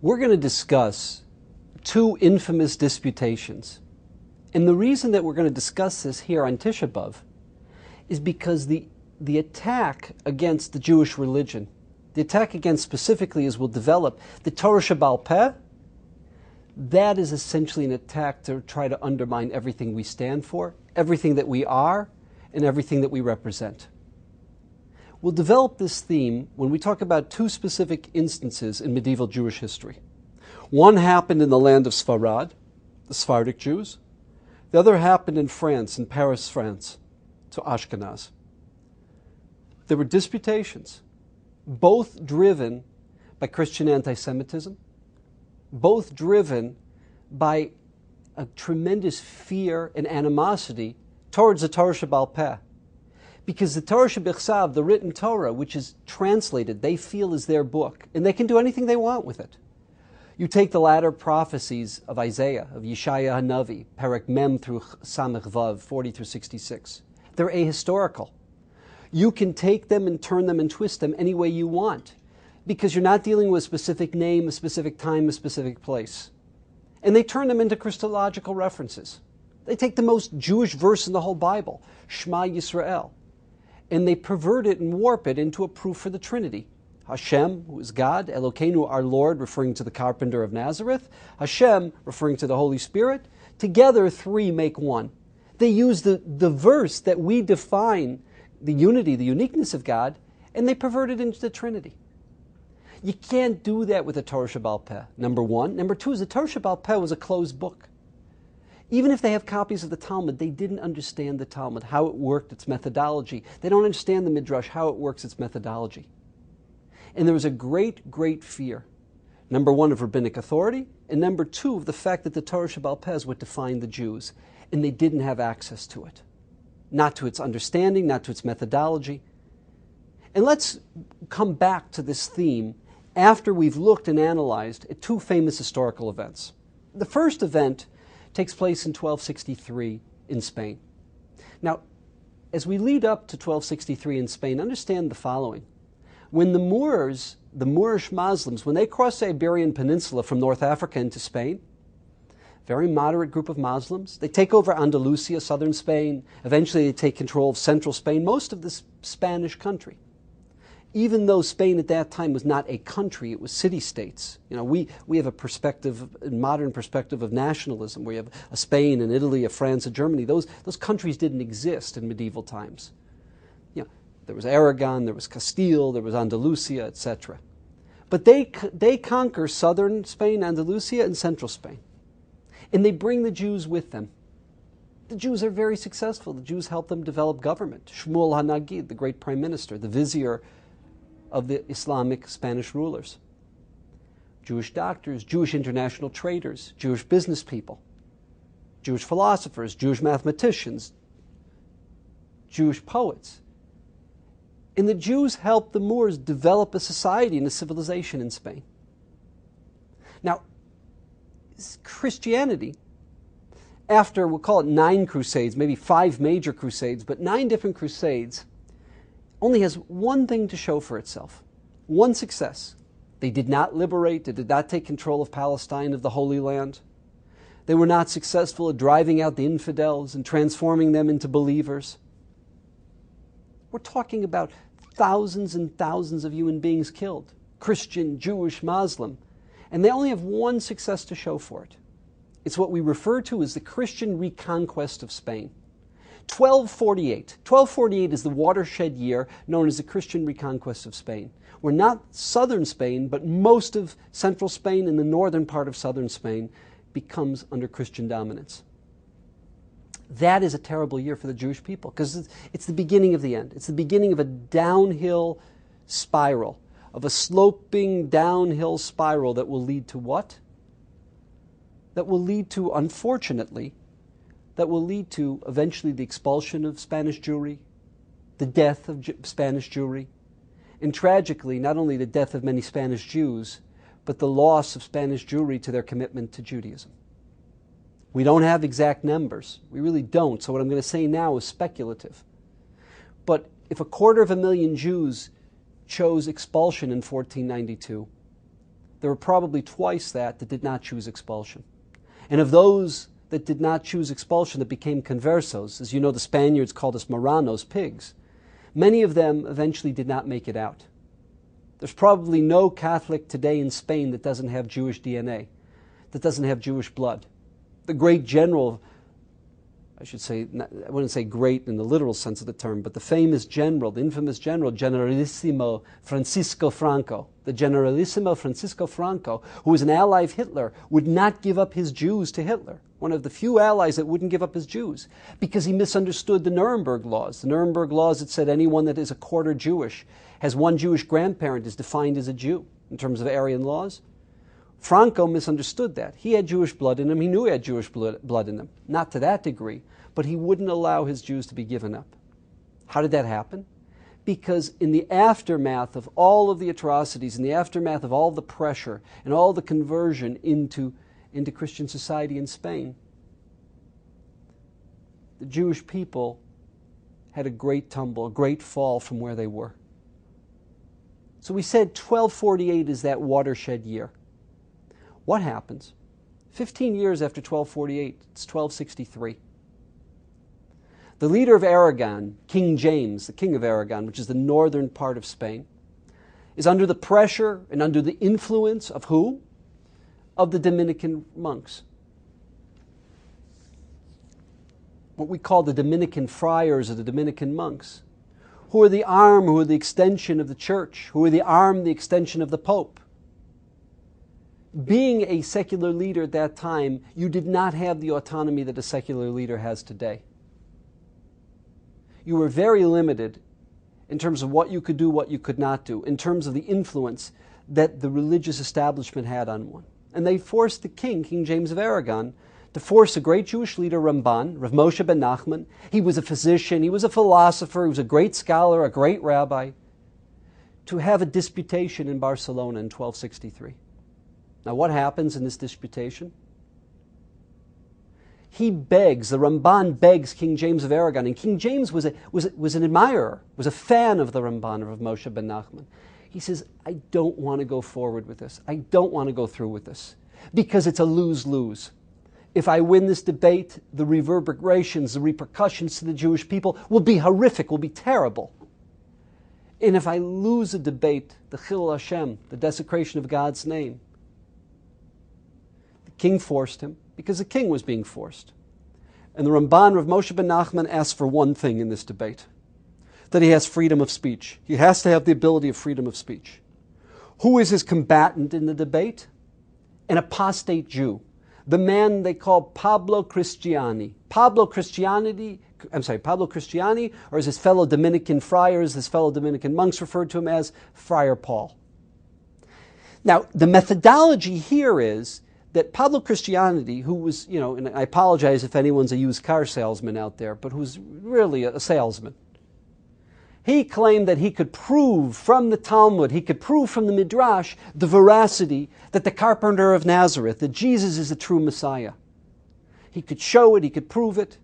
We're going to discuss two infamous disputations. And the reason that we're going to discuss this here on Tish is because the attack against the Jewish religion, the attack against specifically, as we'll develop, the Torah Shebaal Peh, that is essentially an attack to try to undermine everything we stand for, everything that we are, and everything that we represent. We'll develop this theme when we talk about two specific instances in medieval Jewish history. One happened in the land of Sfarad, the Sephardic Jews. The other happened in France, in Paris, France, to Ashkenaz. There were disputations, both driven by Christian anti-Semitism, both driven by a tremendous fear and animosity towards the Torah Shebaal Peh. Because the Torah Shebichsav, the written Torah, which is translated, they feel is their book, and they can do anything they want with it. You take the latter prophecies of Isaiah, of Yeshaya HaNavi, Perek Mem through Samech Vav, 40 through 66. They're ahistorical. You can take them and turn them and twist them any way you want, because you're not dealing with a specific name, a specific time, a specific place. And they turn them into Christological references. They take the most Jewish verse in the whole Bible, Shema Yisrael, and they pervert it and warp it into a proof for the Trinity. Hashem, who is God, Elokeinu, our Lord, referring to the carpenter of Nazareth, Hashem, referring to the Holy Spirit. Together, three make one. They use the verse that we define the unity, the uniqueness of God, and they pervert it into the Trinity. You can't do that with the Torah Shebaal Peh, number one. Number two is the Torah Shebaal Peh was a closed book. Even if they have copies of the Talmud, they didn't understand the Talmud, how it worked, its methodology. They don't understand the Midrash, how it works, its methodology. And there was a great, great fear. Number one, of rabbinic authority, and number two, of the fact that the Torah Shebaal Peh would define the Jews, and they didn't have access to it. Not to its understanding, not to its methodology. And let's come back to this theme after we've looked and analyzed at two famous historical events. The first event takes place in 1263 in Spain. Now, as we lead up to 1263 in Spain, understand the following. When the Moors, the Moorish Muslims, when they crossed the Iberian Peninsula from North Africa into Spain, very moderate group of Muslims, they take over Andalusia, southern Spain, eventually they take control of central Spain, most of this Spanish country. Even though Spain at that time was not a country, it was city-states. You know, we have a perspective, a modern perspective of nationalism, where you have a Spain, and Italy, a France, a Germany. Those countries didn't exist in medieval times. You know, there was Aragon, there was Castile, there was Andalusia, etc. But they conquer southern Spain, Andalusia, and central Spain. And they bring the Jews with them. The Jews are very successful. The Jews help them develop government. Shmuel HaNagid, the great prime minister, the vizier of the Islamic Spanish rulers. Jewish doctors, Jewish international traders, Jewish business people, Jewish philosophers, Jewish mathematicians, Jewish poets. And the Jews helped the Moors develop a society and a civilization in Spain. Now, Christianity, after, we'll call it 9 crusades, maybe 5 major crusades, but 9 different crusades, only has one thing to show for itself, one success. They did not liberate, they did not take control of Palestine, of the Holy Land. They were not successful at driving out the infidels and transforming them into believers. We're talking about thousands and thousands of human beings killed, Christian, Jewish, Muslim, and they only have one success to show for it. It's what we refer to as the Christian reconquest of Spain. 1248. 1248 is the watershed year known as the Christian reconquest of Spain, where not southern Spain, but most of central Spain and the northern part of southern Spain becomes under Christian dominance. That is a terrible year for the Jewish people, because it's the beginning of the end. It's the beginning of a downhill spiral, of a sloping downhill spiral that will lead to what? That will lead to, unfortunately, that will lead to eventually the expulsion of Spanish Jewry, the death of Spanish Jewry, and tragically, not only the death of many Spanish Jews, but the loss of Spanish Jewry to their commitment to Judaism. We don't have exact numbers. We really don't. So what I'm going to say now is speculative. But if 250,000 Jews chose expulsion in 1492, there were probably twice that did not choose expulsion. And of those that did not choose expulsion, that became conversos, as you know, the Spaniards called us marranos, pigs, many of them eventually did not make it out. There's probably no Catholic today in Spain that doesn't have Jewish DNA, that doesn't have Jewish blood. The great general, I should say, I wouldn't say great in the literal sense of the term, but the famous general, the infamous general, Generalissimo Francisco Franco, the Generalissimo Francisco Franco, who was an ally of Hitler, would not give up his Jews to Hitler. One of the few allies that wouldn't give up his Jews, because he misunderstood the Nuremberg laws. The Nuremberg laws that said anyone that is a quarter Jewish, has one Jewish grandparent, is defined as a Jew in terms of Aryan laws. Franco misunderstood that. He had Jewish blood in him. He knew he had Jewish blood in him. Not to that degree, but he wouldn't allow his Jews to be given up. How did that happen? Because in the aftermath of all of the atrocities, in the aftermath of all the pressure and all the conversion into Christian society in Spain, the Jewish people had a great tumble, a great fall from where they were. So we said 1248 is that watershed year. What happens? 15 years after 1248, it's 1263. The leader of Aragon, King James, the king of Aragon, which is the northern part of Spain, is under the pressure and under the influence of who? Of the Dominican monks. What we call the Dominican friars or the Dominican monks, who are the arm, who are the extension of the church, who are the arm, the extension of the Pope. Being a secular leader at that time, you did not have the autonomy that a secular leader has today. You were very limited in terms of what you could do, what you could not do, in terms of the influence that the religious establishment had on one. And they forced the king, King James of Aragon, to force a great Jewish leader, Ramban, Rav Moshe ben Nachman. He was a physician, he was a philosopher, he was a great scholar, a great rabbi, to have a disputation in Barcelona in 1263. Now what happens in this disputation? He begs, the Ramban begs King James of Aragon, and King James was an admirer, was a fan of the Ramban, of Moshe ben Nachman. He says, I don't want to go forward with this. I don't want to go through with this, because it's a lose-lose. If I win this debate, the reverberations, the repercussions to the Jewish people will be horrific, will be terrible. And if I lose a debate, the Chilul Hashem, the desecration of God's name, the king forced him, because the king was being forced. And the Ramban, Rav Moshe ben Nachman, asked for one thing in this debate, that he has freedom of speech. He has to have the ability of freedom of speech. Who is his combatant in the debate? An apostate Jew. The man they call Pablo Cristiani. Pablo Cristiani, or as his fellow Dominican friars, his fellow Dominican monks referred to him as Friar Paul. Now, the methodology here is that Pablo Cristiani, who was, and I apologize if anyone's a used car salesman out there, but who's really a salesman. He claimed that he could prove from the Talmud, he could prove from the Midrash, the veracity that the carpenter of Nazareth, that Jesus is the true Messiah. He could show it, he could prove it.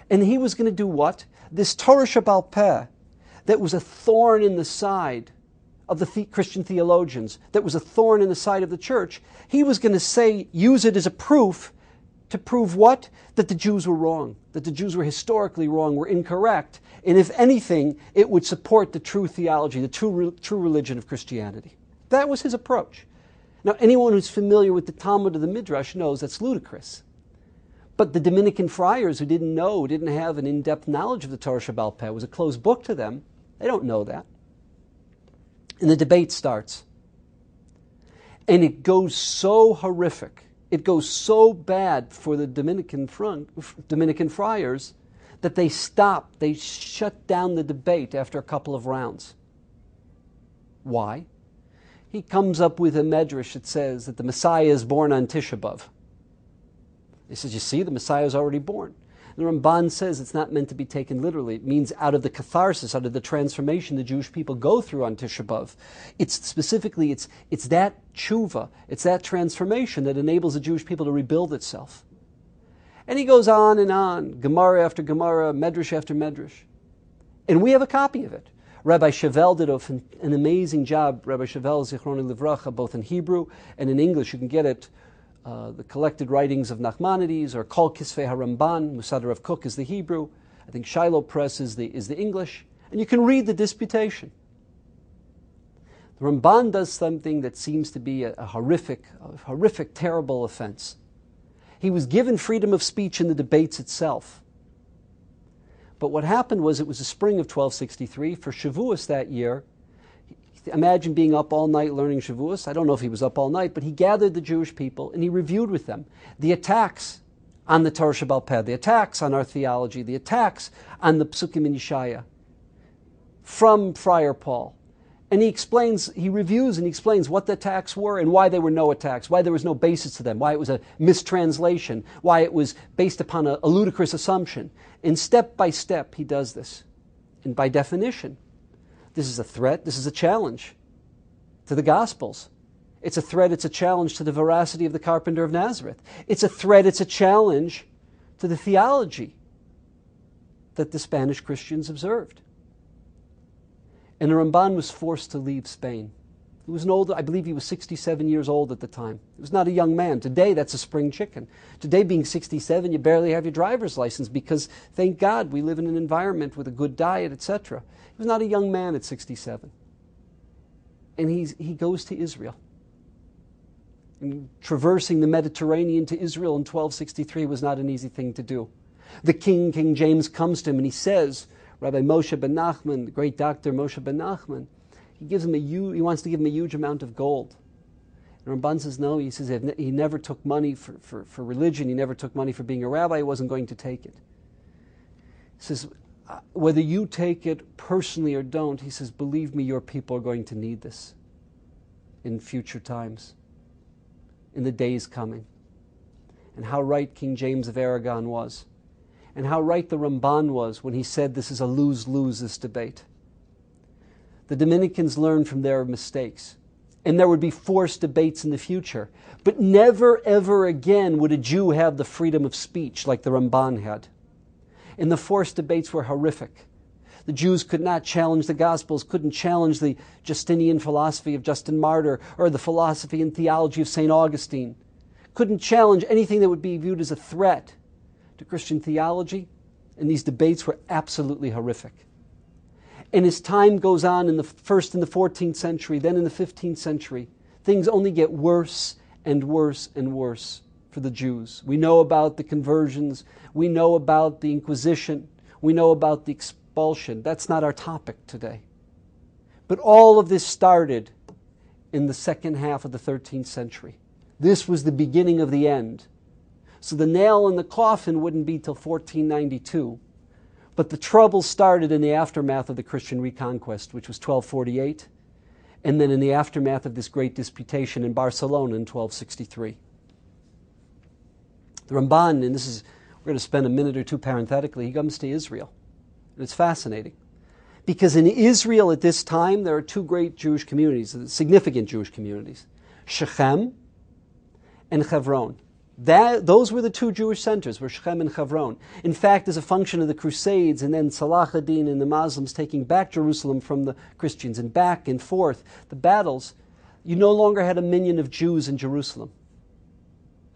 And he was going to do what? This Torah Shebaal Peh, that was a thorn in the side of the Christian theologians, that was a thorn in the side of the church, he was going to use it as a proof to prove what? That the Jews were wrong, that the Jews were historically wrong, were incorrect, and if anything, it would support the true theology, the true religion of Christianity. That was his approach. Now, anyone who's familiar with the Talmud or the Midrash knows that's ludicrous. But the Dominican friars who didn't have an in-depth knowledge of the Torah Shebaal Peh, it was a closed book to them, they don't know that. And the debate starts. And it goes so horrific, it goes so bad for the Dominican friars that they shut down the debate after a couple of rounds. Why? He comes up with a medrash that says that the Messiah is born on Tish B'Av. He says, you see, the Messiah is already born. The Ramban says it's not meant to be taken literally. It means out of the catharsis, out of the transformation the Jewish people go through on Tisha B'Av. It's that tshuva, it's that transformation that enables the Jewish people to rebuild itself. And he goes on and on, Gemara after Gemara, Medrash after Medrash. And we have a copy of it. Rabbi Chevel did an amazing job, Rabbi Chevel, Zichrono Livracha, both in Hebrew and in English. You can get it, the collected writings of Nachmanides, or Kol Kisvei HaRamban, Musadar of Cook is the Hebrew. I think Shiloh Press is the English. And you can read the Disputation. The Ramban does something that seems to be a horrific, terrible offense. He was given freedom of speech in the debates itself. But what happened was, it was the spring of 1263. For Shavuos that year, imagine being up all night learning Shavuos. I don't know if he was up all night, but he gathered the Jewish people and he reviewed with them the attacks on the Torah Shebaal Peh, the attacks on our theology, the attacks on the Psukim in Yeshaya from Friar Paul. And he reviews and he explains what the attacks were and why there were no attacks, why there was no basis to them, why it was a mistranslation, why it was based upon a ludicrous assumption. And step by step, he does this. And by definition, this is a threat, this is a challenge to the Gospels. It's a threat, it's a challenge to the veracity of the Carpenter of Nazareth. It's a threat, it's a challenge to the theology that the Spanish Christians observed. And the Ramban was forced to leave Spain. He was an older, I believe he was 67 years old at the time. He was not a young man. Today, that's a spring chicken. Today, being 67, you barely have your driver's license because, thank God, we live in an environment with a good diet, etc. He was not a young man at 67. And he goes to Israel. And traversing the Mediterranean to Israel in 1263 was not an easy thing to do. The King James, comes to him and he says, Rabbi Moshe ben Nachman, the great doctor Moshe ben Nachman, he wants to give him a huge amount of gold. And Ramban says no. He says he never took money for religion. He never took money for being a rabbi. He wasn't going to take it. He says, whether you take it personally or don't, he says, believe me, your people are going to need this in future times, in the days coming. And how right King James of Aragon was. And how right the Ramban was when he said this is a lose-lose, this debate. The Dominicans learned from their mistakes. And there would be forced debates in the future. But never, ever again would a Jew have the freedom of speech like the Ramban had. And the forced debates were horrific. The Jews could not challenge the Gospels, couldn't challenge the Justinian philosophy of Justin Martyr, or the philosophy and theology of St. Augustine. Couldn't challenge anything that would be viewed as a threat to Christian theology, and these debates were absolutely horrific. And as time goes on, first in the 14th century, then in the 15th century, things only get worse and worse and worse for the Jews. We know about the conversions, we know about the Inquisition, we know about the expulsion. That's not our topic today. But all of this started in the second half of the 13th century. This was the beginning of the end. So the nail in the coffin wouldn't be till 1492. But the trouble started in the aftermath of the Christian reconquest, which was 1248, and then in the aftermath of this great disputation in Barcelona in 1263. The Ramban, and we're going to spend a minute or two parenthetically, he comes to Israel. And it's fascinating. Because in Israel at this time, there are two great Jewish communities, significant Jewish communities, Shechem and Hebron. Those were the two Jewish centers, were Shechem and Hebron. In fact, as a function of the Crusades and then Salah ad-Din and the Muslims taking back Jerusalem from the Christians and back and forth, the battles, you no longer had a million of Jews in Jerusalem.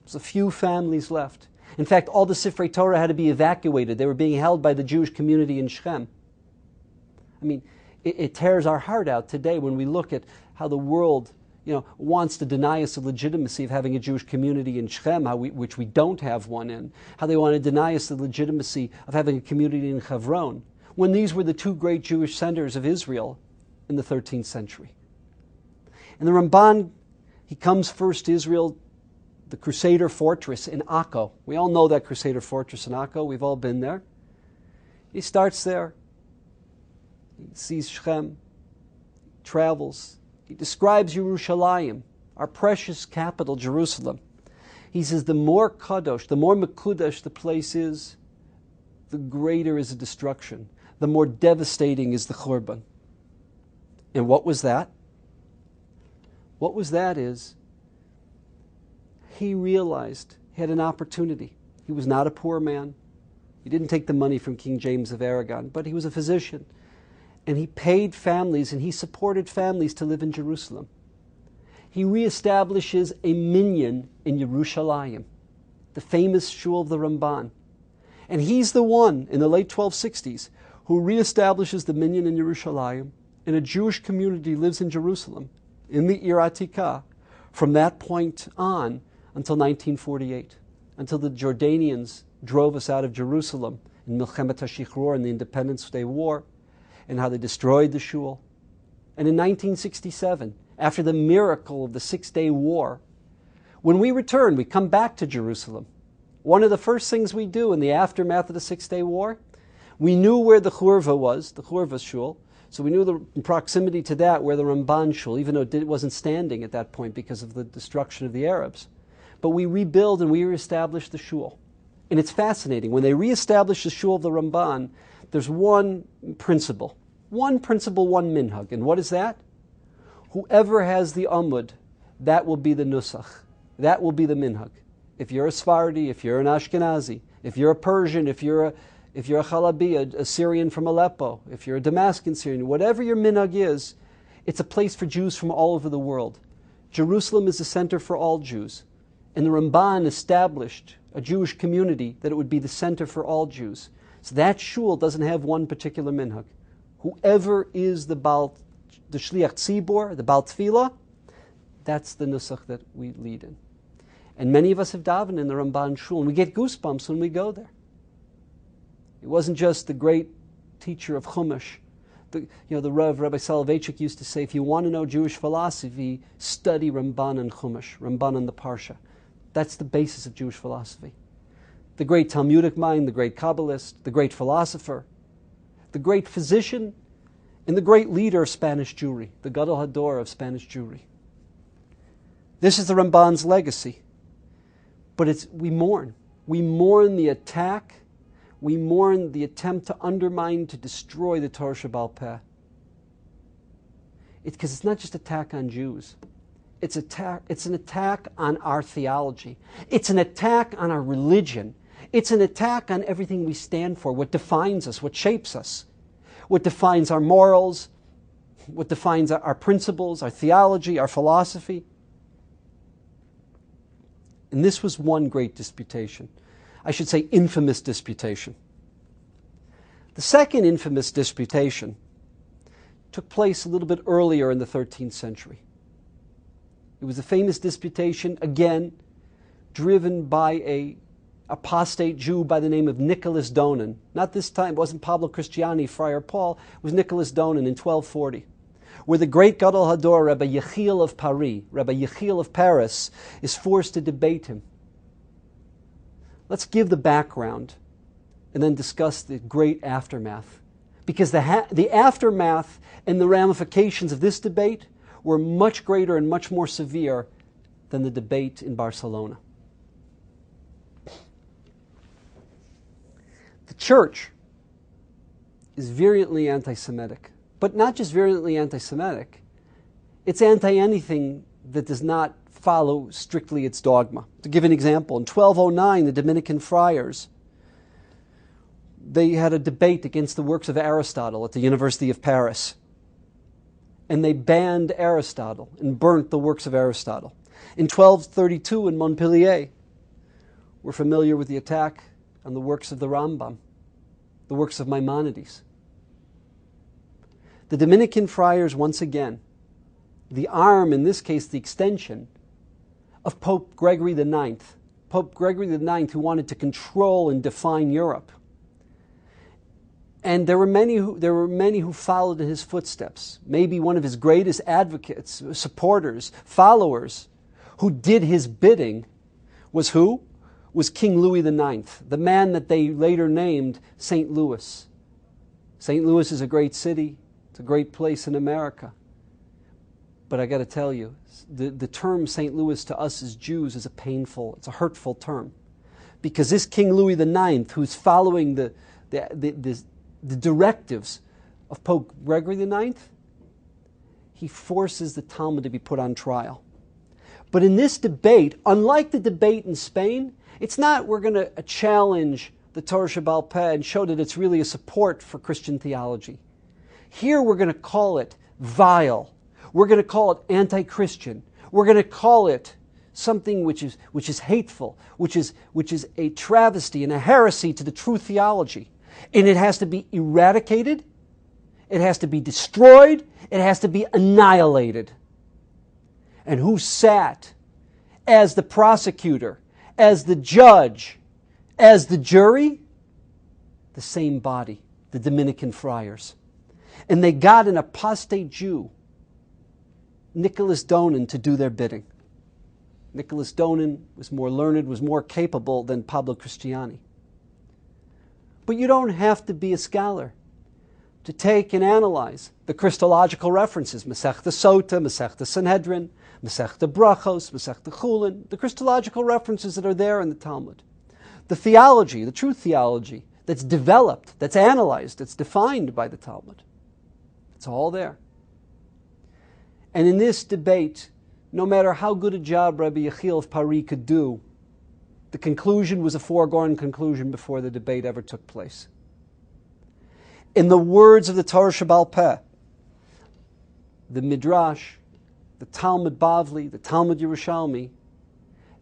There's a few families left. In fact, all the Sifrei Torah had to be evacuated. They were being held by the Jewish community in Shechem. I mean, it tears our heart out today when we look at how the world wants to deny us the legitimacy of having a Jewish community in Shechem, which we don't have one in. How they want to deny us the legitimacy of having a community in Hebron, when these were the two great Jewish centers of Israel in the 13th century. And the Ramban, he comes first to Israel, the Crusader fortress in Akko. We all know that Crusader fortress in Akko. We've all been there. He starts there. He sees Shechem. He travels. He describes Yerushalayim, our precious capital, Jerusalem. He says the more kadosh, the more mekudash the place is, the greater is the destruction. The more devastating is the churban. And what was that? What was that is, he realized he had an opportunity. He was not a poor man. He didn't take the money from King James of Aragon, but he was a physician. and he paid families and he supported families to live in Jerusalem. He reestablishes a minyan in Yerushalayim, the famous shul of the Ramban. And he's the one in the late 1260s who reestablishes the minyan in Yerushalayim, and a Jewish community lives in Jerusalem, in the Ir Atikah, from that point on until 1948, until the Jordanians drove us out of Jerusalem in Milchemet HaShichror, in the Independence Day War, and how they destroyed the shul. And in 1967, after the miracle of the Six-Day War, when we return, we come back to Jerusalem. One of the first things we do in the aftermath of the Six-Day War, we knew where the Churva was, the Churva shul, so we knew the proximity to that where the Ramban shul, even though it wasn't standing at that point because of the destruction of the Arabs. But we rebuild and we reestablish the shul. And it's fascinating. When they reestablish the shul of the Ramban, there's one principle, one minhag. And what is that? Whoever has the amud, that will be the nusach. That will be the minhag. If you're a Sephardi, if you're an Ashkenazi, if you're a Persian, if you're a Chalabi, a Syrian from Aleppo, if you're a Damascus Syrian, whatever your minhag is, it's a place for Jews from all over the world. Jerusalem is a center for all Jews. And the Ramban established a Jewish community that it would be the center for all Jews. So that shul doesn't have one particular minhag. Whoever is the Shliach Tzibor, the Baal Tefillah, that's the nusach that we lead in. And many of us have davened in the Ramban shul, and we get goosebumps when we go there. It wasn't just the great teacher of Chumash. The Rabbi Soloveitchik used to say, if you want to know Jewish philosophy, study Ramban and Chumash, Ramban and the Parsha. That's the basis of Jewish philosophy. The great Talmudic mind, the great Kabbalist, the great philosopher, the great physician, and the great leader of Spanish Jewry, the Gadol Hador of Spanish Jewry. This is the Ramban's legacy. But we mourn. We mourn the attack. We mourn the attempt to undermine, to destroy the Torah Shebaal Peh. Because it's not just an attack on Jews. It's an attack on our theology. It's an attack on our religion. It's an attack on everything we stand for, what defines us, what shapes us, what defines our morals, what defines our principles, our theology, our philosophy. And this was one great disputation. I should say infamous disputation. The second infamous disputation took place a little bit earlier in the 13th century. It was a famous disputation, again, driven by an apostate Jew by the name of Nicholas Donin. Not this time, it wasn't Pablo Cristiani, Friar Paul, it was Nicholas Donin in 1240, where the great Gadol Hador, Rabbi Yechiel of Paris, Rabbi Yechiel of Paris, is forced to debate him. Let's give the background and then discuss the great aftermath. Because the aftermath and the ramifications of this debate were much greater and much more severe than the debate in Barcelona. The church is virulently anti-Semitic, but not just virulently anti-Semitic. It's anti-anything that does not follow strictly its dogma. To give an example, in 1209, the Dominican friars, they had a debate against the works of Aristotle at the University of Paris. And they banned Aristotle and burnt the works of Aristotle. In 1232 in Montpellier, we're familiar with the attack on the works of the Rambam, the works of Maimonides. The Dominican friars, once again, the arm, in this case the extension, of Pope Gregory IX. Pope Gregory IX, who wanted to control and define Europe. And there were many who followed in his footsteps. Maybe one of his greatest advocates, supporters, followers, who did his bidding was who? Was King Louis IX, the man that they later named St. Louis. St. Louis is a great city. It's a great place in America. But I got to tell you, the term St. Louis to us as Jews is it's a hurtful term. Because this King Louis IX, who's following the directives of Pope Gregory IX, he forces the Talmud to be put on trial. But in this debate, unlike the debate in Spain, it's not we're going to challenge the Torah Shebaal Peh and show that it's really a support for Christian theology. Here we're going to call it vile. We're going to call it anti-Christian. We're going to call it something which is hateful, which is a travesty and a heresy to the true theology. And it has to be eradicated. It has to be destroyed. It has to be annihilated. And who sat as the prosecutor, as the judge, as the jury? The same body, the Dominican friars. And they got an apostate Jew, Nicholas Donin, to do their bidding. Nicholas Donin was more learned, was more capable than Pablo Cristiani. But you don't have to be a scholar to take and analyze the Christological references, Masechta Sota, Masechta Sanhedrin, Masechta Brachos, Masechta Chulin, the Christological references that are there in the Talmud. The theology, the true theology, that's developed, that's analyzed, that's defined by the Talmud. It's all there. And in this debate, no matter how good a job Rabbi Yechiel of Paris could do, the conclusion was a foregone conclusion before the debate ever took place. In the words of the Torah Shebaal Peh, the Midrash, the Talmud Bavli, the Talmud Yerushalmi,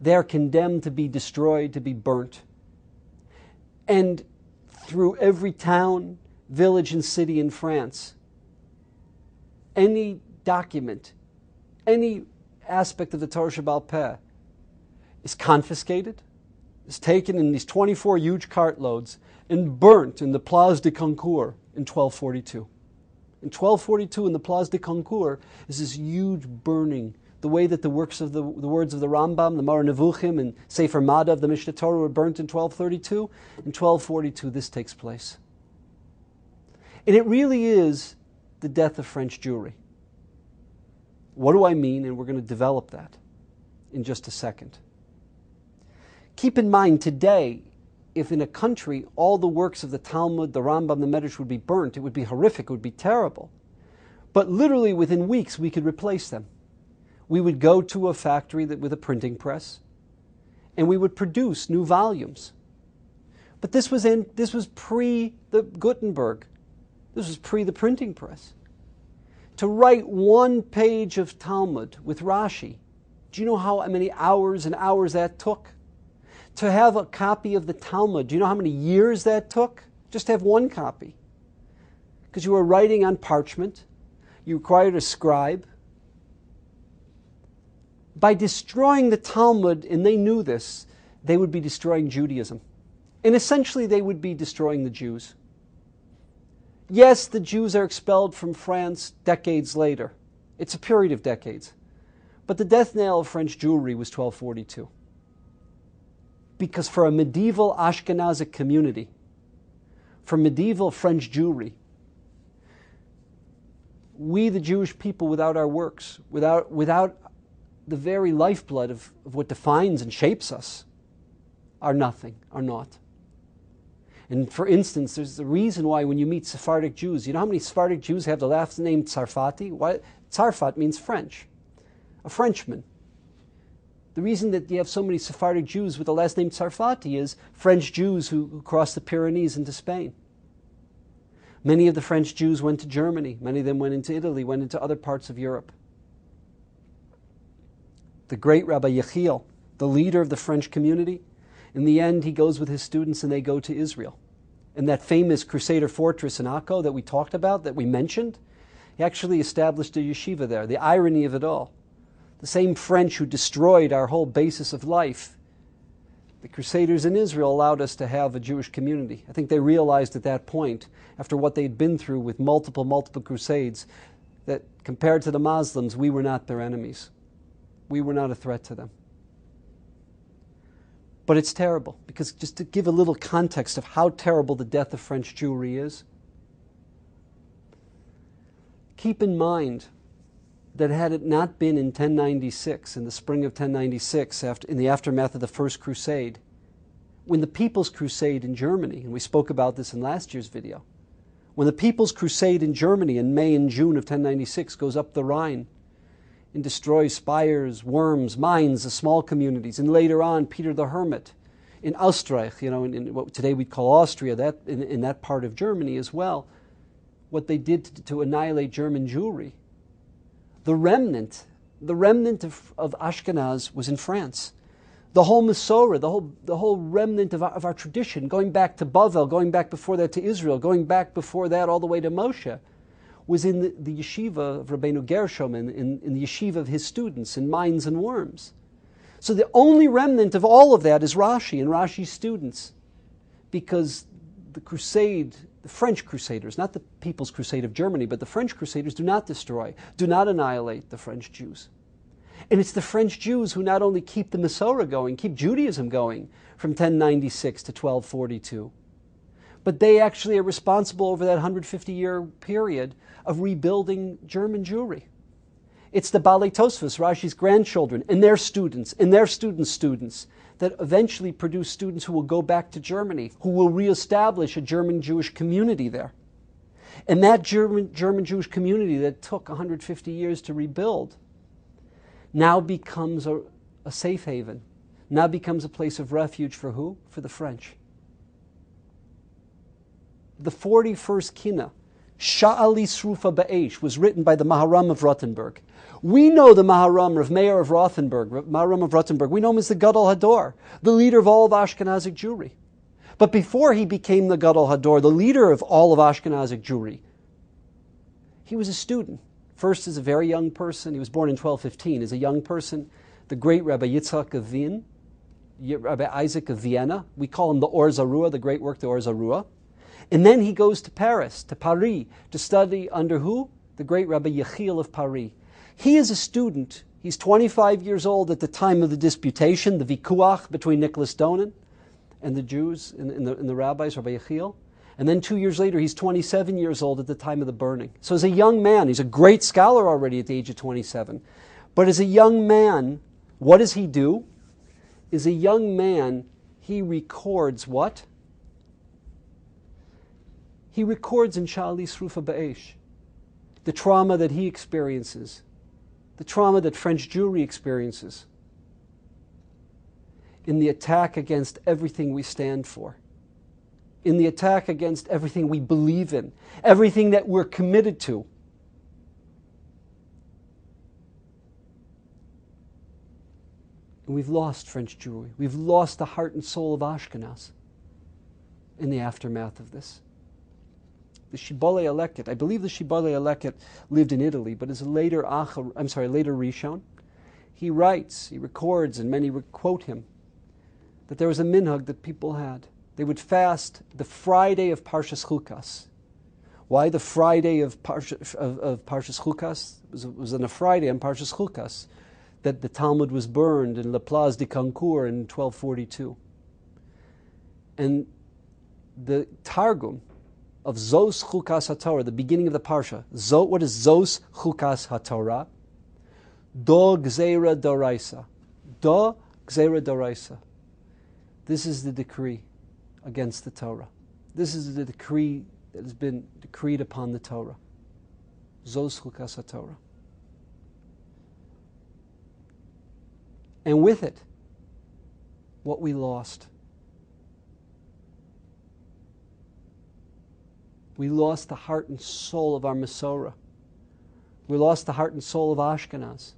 they're condemned to be destroyed, to be burnt. And through every town, village, and city in France, any document, any aspect of the Torah Shebaal Peh is confiscated, is taken in these 24 huge cartloads and burnt in the Place de Concours in 1242. In 1242, in the Place de Concours, is this huge burning, the way that the words of the Rambam, the Moreh Nevuchim, and Sefer Madav, the Mishneh Torah, were burnt in 1232. In 1242, this takes place. And it really is the death of French Jewry. What do I mean? And we're going to develop that in just a second. Keep in mind, today, if in a country all the works of the Talmud, the Rambam, the Medrash would be burnt, it would be horrific, it would be terrible. But literally within weeks, we could replace them. We would go to a factory with a printing press, and we would produce new volumes. But this was pre the Gutenberg. This was pre the printing press. To write one page of Talmud with Rashi, do you know how many hours and hours that took? To have a copy of the Talmud, do you know how many years that took? Just to have one copy. Because you were writing on parchment, you required a scribe. By destroying the Talmud, and they knew this, they would be destroying Judaism. And essentially they would be destroying the Jews. Yes, the Jews are expelled from France decades later. It's a period of decades. But the death knell of French Jewry was 1242. Because for a medieval Ashkenazic community, for medieval French Jewry, we, the Jewish people, without our works, without the very lifeblood of what defines and shapes us, are nothing, are naught. And for instance, there's a reason why when you meet Sephardic Jews, you know how many Sephardic Jews have the last name Tsarfati? Why? Tsarfat means French, a Frenchman. The reason that you have so many Sephardic Jews with the last name Tsarfati is French Jews who crossed the Pyrenees into Spain. Many of the French Jews went to Germany. Many of them went into Italy, went into other parts of Europe. The great Rabbi Yechiel, the leader of the French community, in the end, he goes with his students and they go to Israel. In that famous Crusader fortress in Akko that we talked about, that we mentioned, he actually established a yeshiva there. The irony of it all. The same French who destroyed our whole basis of life, the Crusaders in Israel allowed us to have a Jewish community. I think they realized at that point, after what they'd been through with multiple crusades, that compared to the Muslims, we were not their enemies. We were not a threat to them. But it's terrible, because just to give a little context of how terrible the death of French Jewry is, keep in mind that had it not been in 1096, in the spring of 1096, in the aftermath of the First Crusade, when the People's Crusade in Germany, and we spoke about this in last year's video, when the People's Crusade in Germany in May and June of 1096 goes up the Rhine and destroys spires, worms, mines, the small communities, and later on Peter the Hermit in Österreich, in what today we'd call Austria, in that part of Germany as well, what they did to annihilate German Jewry, the remnant of Ashkenaz was in France. The whole Masorah, the whole remnant of our tradition, going back to Bavel, going back before that to Israel, going back before that all the way to Moshe, was in the yeshiva of Rabbeinu Gershom, in the yeshiva of his students, in Mainz and Worms. So the only remnant of all of that is Rashi and Rashi's students, because the crusade, the French crusaders, not the People's Crusade of Germany, but the French crusaders do not destroy, do not annihilate the French Jews. And it's the French Jews who not only keep the Masorah going, keep Judaism going from 1096 to 1242, but they actually are responsible over that 150-year period of rebuilding German Jewry. It's the Balei Tosfos, Rashi's grandchildren, and their students, and their students' students, that eventually produce students who will go back to Germany, who will reestablish a German Jewish community there. And that German Jewish community that took 150 years to rebuild now becomes a safe haven, now becomes a place of refuge for who? For the French. The 41st Kina, Sha'ali Srufa Ba'esh, was written by the Maharam of Rothenburg. We know the Maharam of Mayor of Rothenburg. We know him as the Gadol Hador, the leader of all of Ashkenazic Jewry. But before he became the Gadol Hador, the leader of all of Ashkenazic Jewry, he was a student. First, as a very young person, he was born in 1215. As a young person, the great Rabbi Yitzhak of Wien, Rabbi Isaac of Vienna, we call him the Or Zarua, the great work, the Or Zarua. And then he goes to Paris, to Paris, to study under who? The great Rabbi Yechiel of Paris. He is a student. He's 25 years old at the time of the disputation, the vikuach between Nicholas Donin and the Jews and the rabbis, Rabbi Yechiel. And then 2 years later, he's 27 years old at the time of the burning. So as a young man, he's a great scholar already at the age of 27. But as a young man, what does he do? As a young man, he records what? He records in Sha'ali Srufa Ba'esh the trauma that he experiences, the trauma that French Jewry experiences in the attack against everything we stand for, in the attack against everything we believe in, everything that we're committed to. And we've lost French Jewry. We've lost the heart and soul of Ashkenaz in the aftermath of this. The Shibbolei Aleket, I believe the Shibbolei Aleket lived in Italy, but as a later Rishon, he writes, he records, and many quote him, that there was a minhag that people had. They would fast the Friday of Parshas Chukas. Why the Friday of Parshas Chukas? It was on a Friday on Parshas Chukas that the Talmud was burned in La Place de Concours in 1242. And the Targum of Zos Chukas HaTorah, the beginning of the Parsha, what is Zos Chukas HaTorah? Do Gzeira Doraisa. Do Gzeira Doraisa. This is the decree against the Torah. This is the decree that has been decreed upon the Torah. Zos Chukas HaTorah. And with it, what we lost. We lost the heart and soul of our Masorah. We lost the heart and soul of Ashkenaz.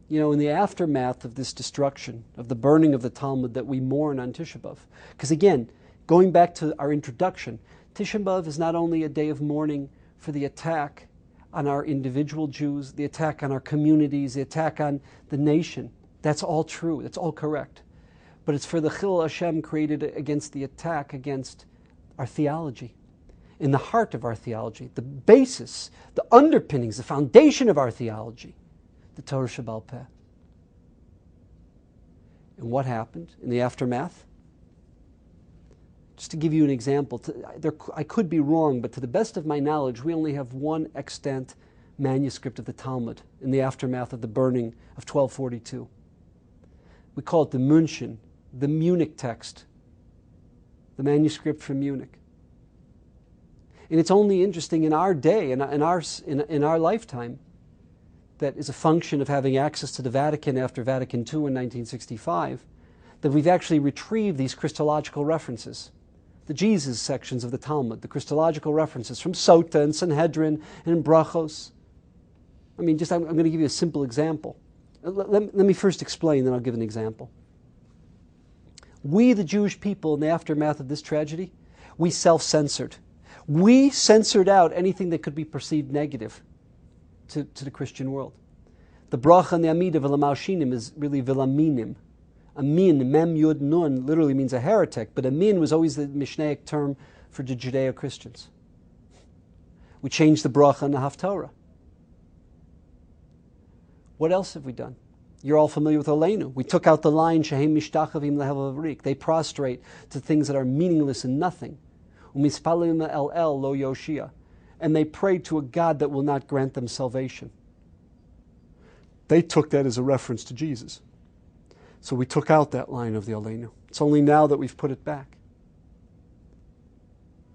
You know, in the aftermath of this destruction, of the burning of the Talmud that we mourn on Tisha B'Av. Because again, going back to our introduction, Tisha B'Av is not only a day of mourning for the attack on our individual Jews, the attack on our communities, the attack on the nation. That's all true. That's all correct. But it's for the Chil Hashem created against the attack against our theology. In the heart of our theology, the basis, the underpinnings, the foundation of our theology, the Torah Shebaal Peh. And what happened in the aftermath? Just to give you an example, I could be wrong, but to the best of my knowledge, we only have one extant manuscript of the Talmud in the aftermath of the burning of 1242. We call it the München, the Munich text, the manuscript from Munich. And it's only interesting in our day, in our lifetime, that is a function of having access to the Vatican after Vatican II in 1965, that we've actually retrieved these Christological references. the Jesus sections of the Talmud, the Christological references from Sota and Sanhedrin and Brachos. I mean, I'm going to give you a simple example. Let me first explain, then I'll give an example. We, the Jewish people, in the aftermath of this tragedy, we self-censored. We censored out anything that could be perceived negative to the Christian world. The bracha and the amida v'lamalshinim is really v'laminim. Amin, mem yud nun, literally means a heretic, but amin was always the Mishnaic term for the Judeo-Christians. We changed the bracha and the haftorah. What else have we done? You're all familiar with Oleinu. We took out the line, Shehem mishtachavim lehevel avrik. They prostrate to things that are meaningless and nothing. Umispalim el lo yoshia. And they pray to a God that will not grant them salvation. They took that as a reference to Jesus. So we took out that line of the Oleinu. It's only now that we've put it back.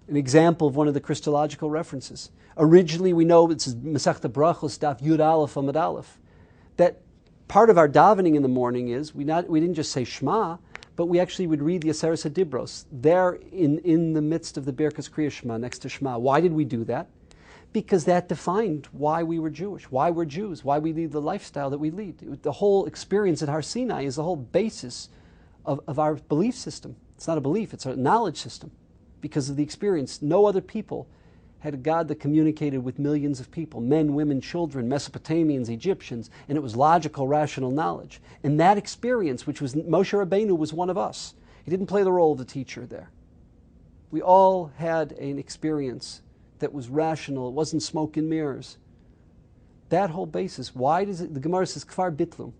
An example of one of the Christological references. Originally, we know it's Masechta Brachos, Daf Yud Aleph Amud Aleph. That part of our davening in the morning is, we didn't just say Shema, but we actually would read the Aseret Dibros there in the midst of the Birkas Kriya Shema, next to Shema. Why did we do that? Because that defined why we were Jewish, why we're Jews, why we lead the lifestyle that we lead. The whole experience at Har Sinai is the whole basis of our belief system. It's not a belief, it's a knowledge system. Because of the experience, no other people had a God that communicated with millions of people, men, women, children, Mesopotamians, Egyptians, and it was logical, rational knowledge. And that experience, which was Moshe Rabbeinu, was one of us. He didn't play the role of the teacher there. We all had an experience that was rational. It wasn't smoke and mirrors. That whole basis, why does it, the Gemara says, Kfar Bitlum.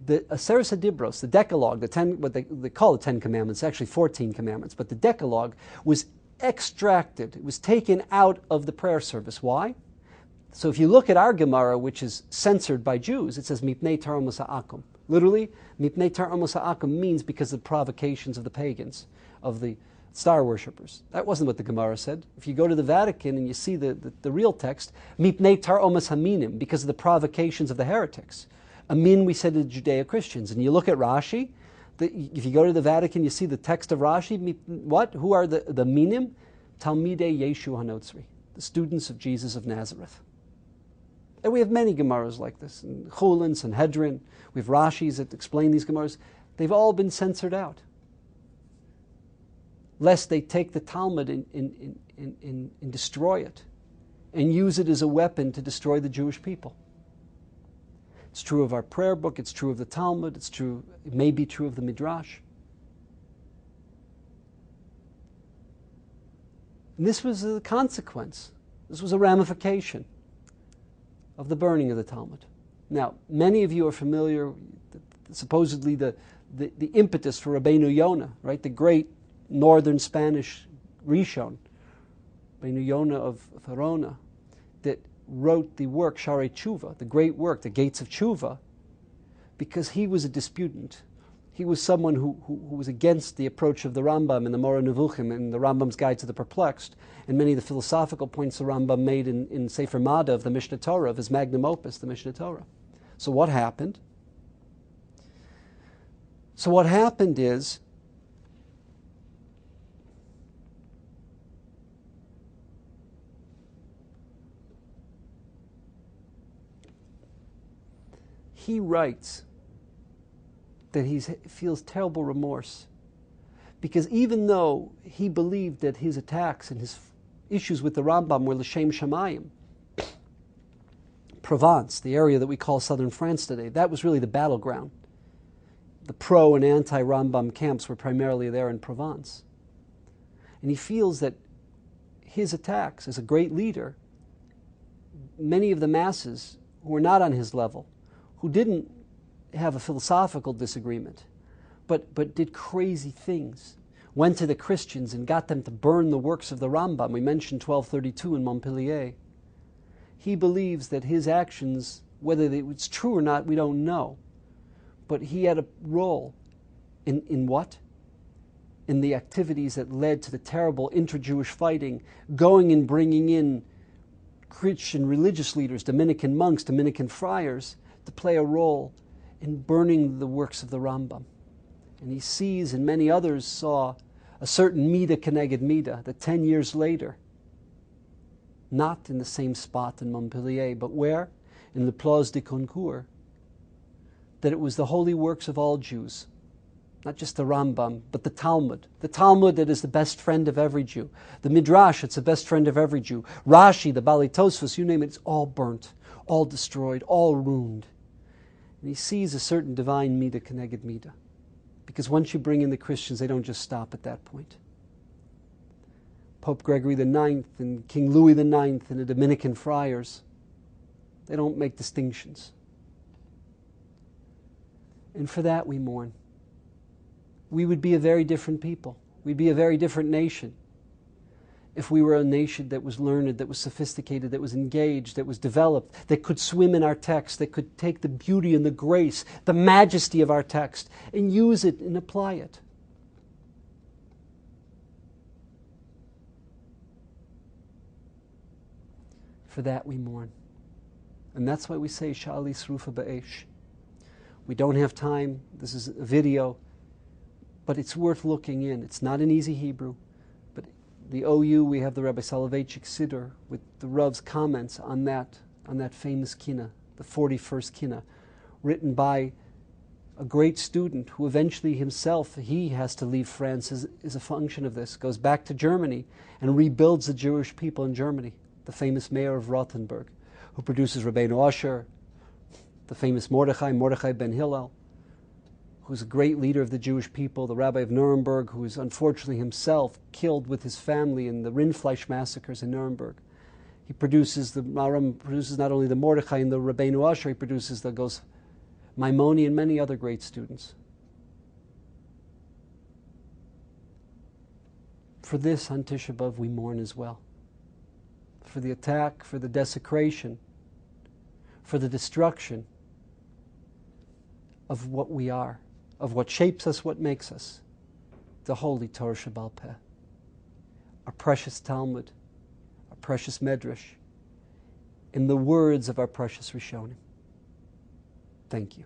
The Aseret Dibros, the Decalogue, what they call the 10 Commandments, actually 14 Commandments, but the Decalogue was extracted. It was taken out of the prayer service. Why? So if you look at our Gemara, which is censored by Jews, it says Mipnei Tar Musa'akum. Literally, Mipnei Tar Musa'akum means because of the provocations of the pagans, of the star worshippers. That wasn't what the Gemara said. If you go to the Vatican and you see the real text, Mipnei Tar Omas Haminim, because of the provocations of the heretics. Amin, we said to the Judeo-Christians. And you look at Rashi, if you go to the Vatican, you see the text of Rashi. What? Who are the minim? Talmidei Yeshu Hanotzri, the students of Jesus of Nazareth. And we have many Gemaras like this. In Chulin, Sanhedrin, we have Rashis that explain these Gemaras. They've all been censored out, lest they take the Talmud and destroy it, and use it as a weapon to destroy the Jewish people. It's true of our prayer book, it's true of the Talmud, it may be true of the Midrash. And this was a consequence, this was a ramification of the burning of the Talmud. Now, many of you are familiar, supposedly the impetus for Rabbeinu Yonah, right? The great northern Spanish Rishon, Rabbeinu Yonah of Verona, that wrote the work Sharei Tshuva, the great work, the Gates of Tshuva, because he was a disputant. He was someone who was against the approach of the Rambam in the Moreh Nevuchim and the Rambam's Guide to the Perplexed, and many of the philosophical points the Rambam made in Sefer Mada of the Mishnah Torah, of his magnum opus, the Mishnah Torah. So what happened? Is he writes that he feels terrible remorse because even though he believed that his attacks and his issues with the Rambam were l'shem shamayim, Provence, the area that we call southern France today, that was really the battleground. The pro and anti-Rambam camps were primarily there in Provence. And he feels that his attacks as a great leader, many of the masses who were not on his level, who didn't have a philosophical disagreement, but did crazy things, went to the Christians and got them to burn the works of the Rambam. We mentioned 1232 in Montpellier. He believes that his actions, whether it's true or not, we don't know, but he had a role in what? In the activities that led to the terrible inter-Jewish fighting, going and bringing in Christian religious leaders, Dominican monks, Dominican friars, to play a role in burning the works of the Rambam. And he sees, and many others saw, a certain Mida Keneged Mida, that 10 years later, not in the same spot in Montpellier, but where? In the Place de Concours, that it was the holy works of all Jews, not just the Rambam, but the Talmud that is the best friend of every Jew, the Midrash, it's the best friend of every Jew, Rashi, the Bali Tosfos, you name it, it's all burnt, all destroyed, all ruined. And he sees a certain divine Mida Keneged Mida, because once you bring in the Christians, they don't just stop at that point. Pope Gregory IX and King Louis IX and the Dominican friars, they don't make distinctions. And for that we mourn. We would be a very different people. We'd be a very different nation if we were a nation that was learned, that was sophisticated, that was engaged, that was developed, that could swim in our text, that could take the beauty and the grace, the majesty of our text and use it and apply it. For that we mourn. And that's why we say, Sha'ali Srufa Ba'esh. We don't have time. This is a video. But it's worth looking in. It's not an easy Hebrew. But the OU, we have the Rabbi Soloveitchik Siddur with the Rav's comments on that famous Kina, the 41st Kina, written by a great student who eventually himself, he has to leave France as a function of this, goes back to Germany and rebuilds the Jewish people in Germany, the famous mayor of Rothenburg, who produces Rabbeinu Asher, the famous Mordechai ben Hillel, who's a great leader of the Jewish people, the Rabbi of Nuremberg, who is unfortunately himself killed with his family in the Rindfleisch massacres in Nuremberg. He produces, the Maram produces not only the Mordechai and the Rabbeinu Asher, he produces the Gos Maimoni and many other great students. For this, on Tisha B'Av, we mourn as well. For the attack, for the desecration, for the destruction of what we are, of what shapes us, what makes us, the holy Torah Sheba'al Peh, our precious Talmud, our precious Medrash, in the words of our precious Rishonim. Thank you.